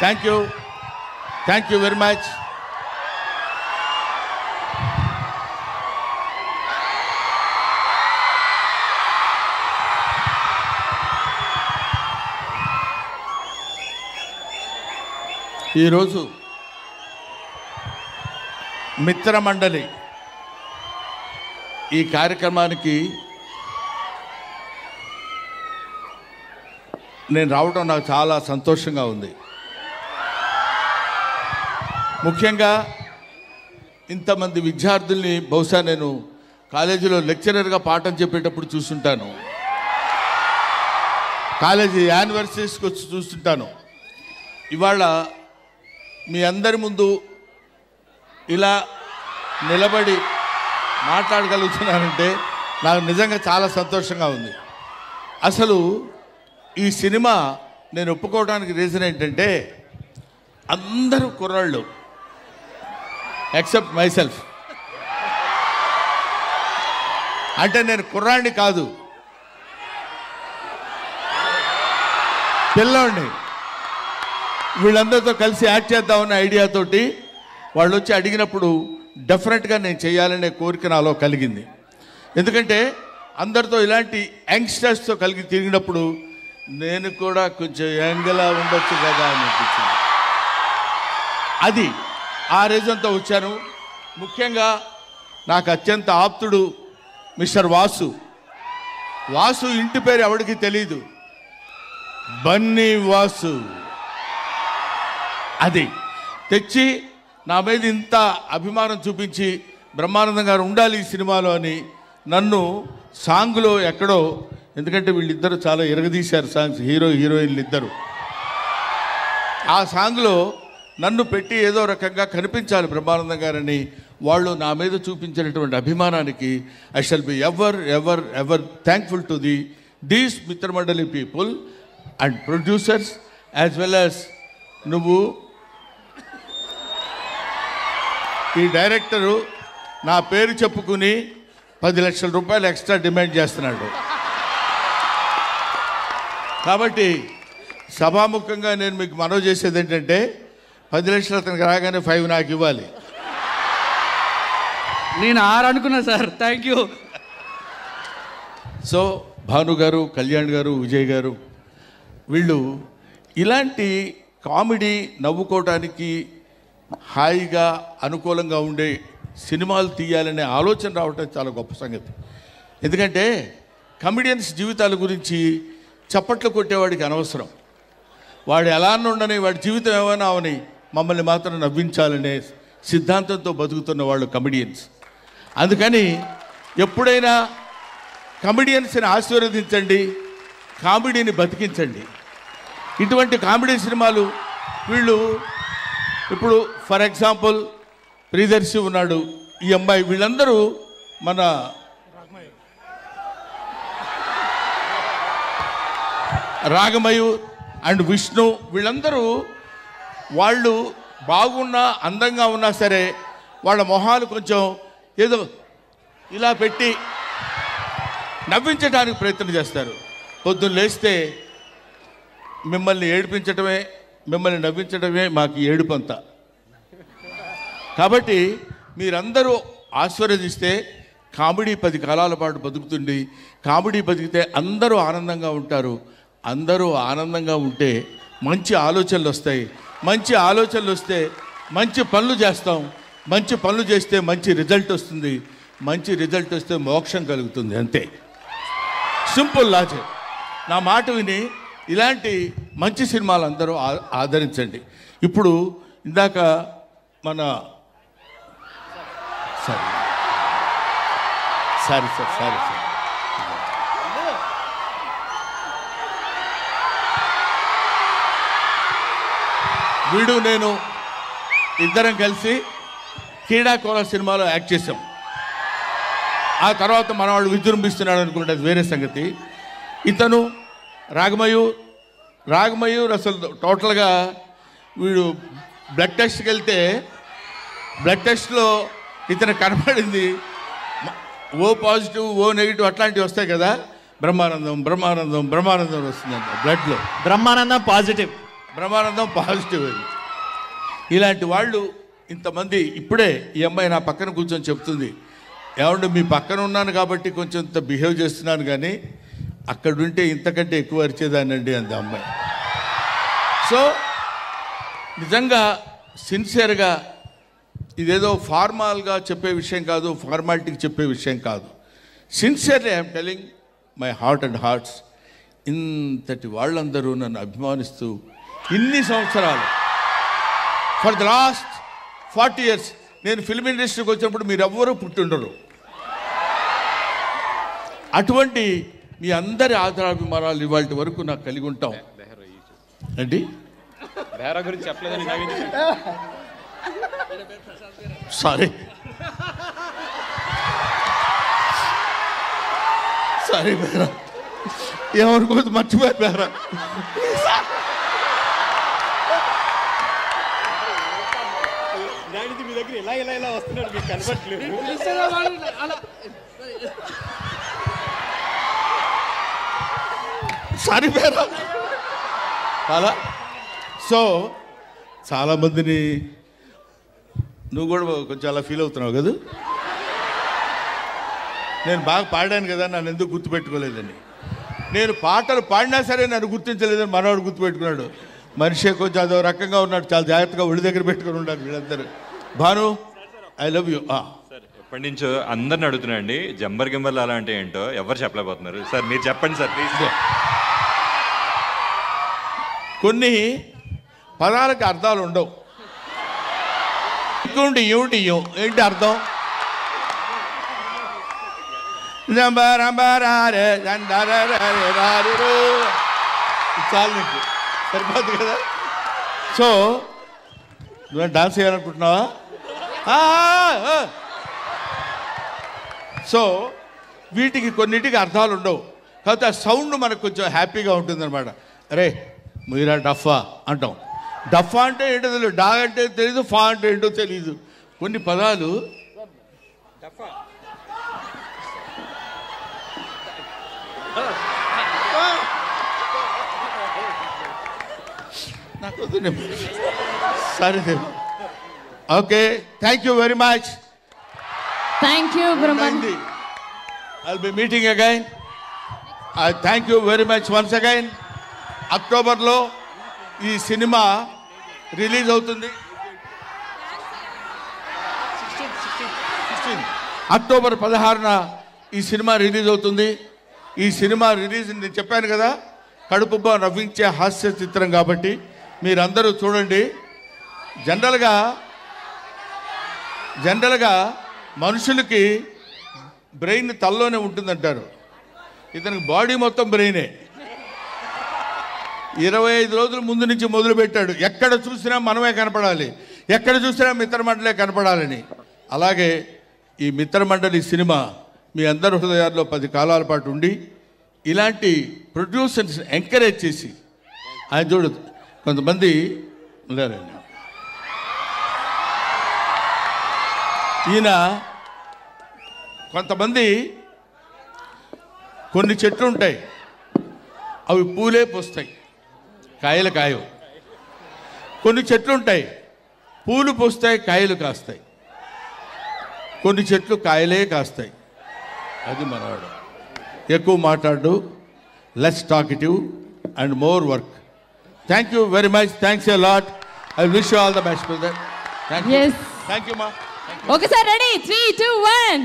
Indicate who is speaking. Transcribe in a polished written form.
Speaker 1: Thank you very much. ఈరోజు మిత్రమండలి ఈ కార్యక్రమానికి నేను రావడం నాకు చాలా సంతోషంగా ఉంది. ముఖ్యంగా ఇంతమంది విద్యార్థుల్ని బహుశా నేను కాలేజీలో లెక్చరర్గా పాఠం చెప్పేటప్పుడు చూస్తుంటాను, కాలేజీ యానివర్సరీస్కి వచ్చి చూస్తుంటాను. ఇవాళ మీ అందరి ముందు ఇలా నిలబడి మాట్లాడగలుగుతున్నానంటే నాకు నిజంగా చాలా సంతోషంగా ఉంది. అసలు ఈ సినిమా నేను ఒప్పుకోవడానికి రీజన్ ఏంటంటే అందరూ కుర్రాళ్ళు ఎక్సెప్ట్ మై సెల్ఫ్. అంటే నేను కుర్రాడిని కాదు, పిల్లోడిని. వీళ్ళందరితో కలిసి యాక్ట్ చేద్దామన్న ఐడియాతోటి వాళ్ళు వచ్చి అడిగినప్పుడు డెఫినెట్గా నేను చేయాలనే కోరిక నాలో కలిగింది. ఎందుకంటే అందరితో ఇలాంటి యంగ్స్టర్స్తో కలిగి తిరిగినప్పుడు నేను కూడా కొంచెం యంగ్లా ఉండొచ్చు కదా అని అనిపించింది. అది ఆ రీజన్తో వచ్చాను. ముఖ్యంగా నాకు అత్యంత ఆప్తుడు మిస్టర్ వాసు. వాసు ఇంటి పేరు ఎవరికి తెలీదు, బన్నీ వాసు. అది తెచ్చి నా మీద ఇంత అభిమానం చూపించి బ్రహ్మానందం గారు ఉండాలి ఈ సినిమాలో అని నన్ను సాంగ్లో ఎక్కడో, ఎందుకంటే వీళ్ళిద్దరూ చాలా ఎరగదీశారు సాంగ్స్, హీరో హీరోయిన్లు ఇద్దరు. ఆ సాంగ్లో నన్ను పెట్టి ఏదో రకంగా కనిపించాలి బ్రహ్మానందం గారని వాళ్ళు నా మీద చూపించినటువంటి అభిమానానికి I shall be ever ever ever thankful to these Mithra Mandali people and producers as well as నువ్వు. ఈ డైరెక్టరు నా పేరు చెప్పుకుని 10 లక్షల రూపాయలు ఎక్స్ట్రా డిమాండ్ చేస్తున్నాడు. కాబట్టి సభాముఖంగా నేను మీకు మనవి చేసేది ఏంటంటే 10 లక్షలు అతనికి రాగానే 5 నాకు ఇవ్వాలి.
Speaker 2: నేను 6 అనుకున్నా sir. Thank you.
Speaker 1: So Bhanu గారు, కళ్యాణ్ గారు, విజయ్ గారు వీళ్ళు ఇలాంటి కామెడీ నవ్వుకోవటానికి హాయిగా అనుకూలంగా ఉండే సినిమాలు తీయాలనే ఆలోచన రావటం చాలా గొప్ప సంగతి. ఎందుకంటే కమెడియన్స్ జీవితాల గురించి చప్పట్లు కొట్టేవాడికి అనవసరం. వాడు ఎలా ఉండని, వాడి జీవితం ఏమైనా అవని, మమ్మల్ని మాత్రం నవ్వించాలనే సిద్ధాంతంతో బతుకుతున్న వాళ్ళు కమెడియన్స్. అందుకని ఎప్పుడైనా కమెడియన్స్ని ఆశీర్వదించండి, కామెడీని బతికించండి. ఇటువంటి కామెడీ సినిమాలు వీళ్ళు ఇప్పుడు ఫర్ ఎగ్జాంపుల్ ప్రియదర్శి ఉన్నాడు, ఈ అమ్మాయి, వీళ్ళందరూ మన రాగమయు అండ్ విష్ణు, వీళ్ళందరూ వాళ్ళు బాగున్నా అందంగా ఉన్నా సరే వాళ్ళ మొహాలు కొంచెం ఏదో ఇలా పెట్టి నవ్వించడానికి ప్రయత్నం చేస్తారు. పొద్దున్న లేస్తే మిమ్మల్ని ఏడిపించడమే, మిమ్మల్ని నవ్వించడమే మాకు ఏడుపంతా. కాబట్టి మీరందరూ ఆశీర్వదిస్తే కామెడీ 10 కాలాల పాటు బతుకుతుంది. కామెడీ బతికితే అందరూ ఆనందంగా ఉంటారు. అందరూ ఆనందంగా ఉంటే మంచి ఆలోచనలు వస్తాయి. మంచి ఆలోచనలు వస్తే మంచి పనులు చేస్తాం. మంచి పనులు చేస్తే మంచి రిజల్ట్ వస్తుంది. మంచి రిజల్ట్ వస్తే మోక్షం కలుగుతుంది. అంతే, సింపుల్ లాజిక్. నా మాట విని ఇలాంటి మంచి సినిమాలు అందరూ ఆదరించండి. ఇప్పుడు ఇందాక మన సారీ సార్ వీడు నేను ఇద్దరం కలిసి క్రీడాకోళ సినిమాలో యాక్ట్ చేసాం. ఆ తర్వాత మనవాడు విజృంభిస్తున్నాడు అనుకుంటే అది వేరే సంగతి. ఇతను రాగమయూర్ అసలు టోటల్గా వీడు బ్లడ్ టెస్ట్కి వెళ్తే బ్లడ్ టెస్ట్లో ఇతను కనపడింది ఓ పాజిటివ్, ఓ నెగిటివ్ అట్లాంటివి వస్తాయి కదా. బ్రహ్మానందం వస్తుందంట బ్లడ్లో.
Speaker 3: బ్రహ్మానందం పాజిటివ్,
Speaker 1: బ్రహ్మానందం పాజిటివ్ అని. ఇలాంటి వాళ్ళు ఇంతమంది. ఇప్పుడే ఈ అమ్మాయి నా పక్కన కూర్చొని చెప్తుంది, ఏమంటే మీ పక్కన ఉన్నాను కాబట్టి కొంచెం ఇంత బిహేవ్ చేస్తున్నాను, కానీ అక్కడుంటే ఇంతకంటే ఎక్కువ అరిచేదానండి అంది అమ్మాయి. సో నిజంగా సిన్సియర్గా ఇదేదో ఫార్మాల్గా చెప్పే విషయం కాదు, ఫార్మాలిటీకి చెప్పే విషయం కాదు. Sincerely I'm telling my heart and hearts. ఇంతటి వాళ్ళందరూ నన్ను అభిమానిస్తూ ఇన్ని సంవత్సరాలు, ఫర్ ద లాస్ట్ 40 years నేను ఫిల్మ్ ఇండస్ట్రీకి వచ్చినప్పుడు మీరెవ్వరూ పుట్టుండరు. అటువంటి మీ అందరి ఆదరాభిమానాలు ఇవాళ వరకు నాకు కలిగి ఉంటాం అండి.
Speaker 3: గురించి చెప్పలేదని
Speaker 1: సారీ సారీ బేరా, ఏమనుకోవద్దు, మర్చిపోయారు బేరా.
Speaker 3: మీ దగ్గర ఇలా ఇలా ఇలా వస్తున్నాడు, మీకు కనబట్లేదు.
Speaker 1: సారీ బేరా. చాలా సో చాలామందిని నువ్వు కూడా కొంచెం అలా ఫీల్ అవుతున్నావు కదా. నేను బాగా పాడాను కదా, నన్ను ఎందుకు గుర్తుపెట్టుకోలేదని. నేను పాటలు పాడినా సరే నన్ను గుర్తించలేదని మనవాడు గుర్తుపెట్టుకున్నాడు. మనిషి కొంచెం అదో రకంగా ఉన్నాడు, చాలా జాగ్రత్తగా ఒడి దగ్గర పెట్టుకుని ఉండాలి వీళ్ళందరూ. Bhanu, I love you.
Speaker 4: Sir ఎప్పటి నుంచో అందరిని అడుగుతున్నా అండి, జంబర్ గింబర్లు అలా అంటే ఏంటో ఎవరు చెప్పలేకపోతున్నారు. సార్ మీరు చెప్పండి సార్ ప్లీజ్.
Speaker 1: కొన్ని పదాలకు అర్థాలు ఉండవు. ఏమిటి ఏంటి అర్థం? చాలు నీకు సరిపోదు కదా. సో నువ్వు డాన్స్ చేయాలనుకుంటున్నావా? సో వీటికి కొన్నిటికి అర్థాలు ఉండవు, కాకపోతే ఆ సౌండ్ మనకు కొంచెం హ్యాపీగా ఉంటుందన్నమాట. అరే మీరా డఫా అంటాం. డఫా అంటే ఏంటో తెలియదు, డా అంటే తెలీదు, ఫా అంటే ఏంటో తెలీదు. కొన్ని పదాలు నాకు సరే. Okay, thank you very much.
Speaker 5: Thank you Brahmanandam.
Speaker 1: I'll be meeting again. I thank you very much once again. అక్టోబర్లో ఈ సినిమా రిలీజ్ అవుతుంది. అక్టోబర్ 16న ఈ సినిమా రిలీజ్ అవుతుంది. ఈ సినిమా రిలీజ్ నేను చెప్పాను కదా, కడుపుబ్బా నవ్వించే హాస్య చిత్రం కాబట్టి మీరందరూ చూడండి. జనరల్గా మనుషులకి బ్రెయిన్ తలలోనే ఉంటుందంటారు, ఇతనికి బాడీ మొత్తం బ్రెయినే. 25 రోజుల ముందు నుంచి మొదలుపెట్టాడు. ఎక్కడ చూసినా మనమే కనపడాలి, ఎక్కడ చూసినా మిత్రమండలే కనపడాలని. అలాగే ఈ మిత్రమండలి సినిమా మీ అందరి హృదయాల్లో 10 కాలాల పాటు ఉండి ఇలాంటి ప్రొడ్యూసర్స్ ఎంకరేజ్ చేసి, ఆయన చూడు కొంతమంది ఉన్నారండి, ఈయన కొంతమంది కొన్ని చెట్లు ఉంటాయి, అవి పూలే పూస్తాయి, కాయలు కాయవు. కొన్ని చెట్లు ఉంటాయి, పూలు పూస్తాయి, కాయలు కాస్తాయి. కొన్ని చెట్లు కాయలే కాస్తాయి. అది మనవాడు. ఎక్కువ మాట్లాడు, less talkative and more work. Thank you very much. Thanks a lot. I wish you all the best brother. Thank you.
Speaker 5: Yes.
Speaker 1: Thank you మా.
Speaker 5: ఒకసారి రెడీ 3, 2, 1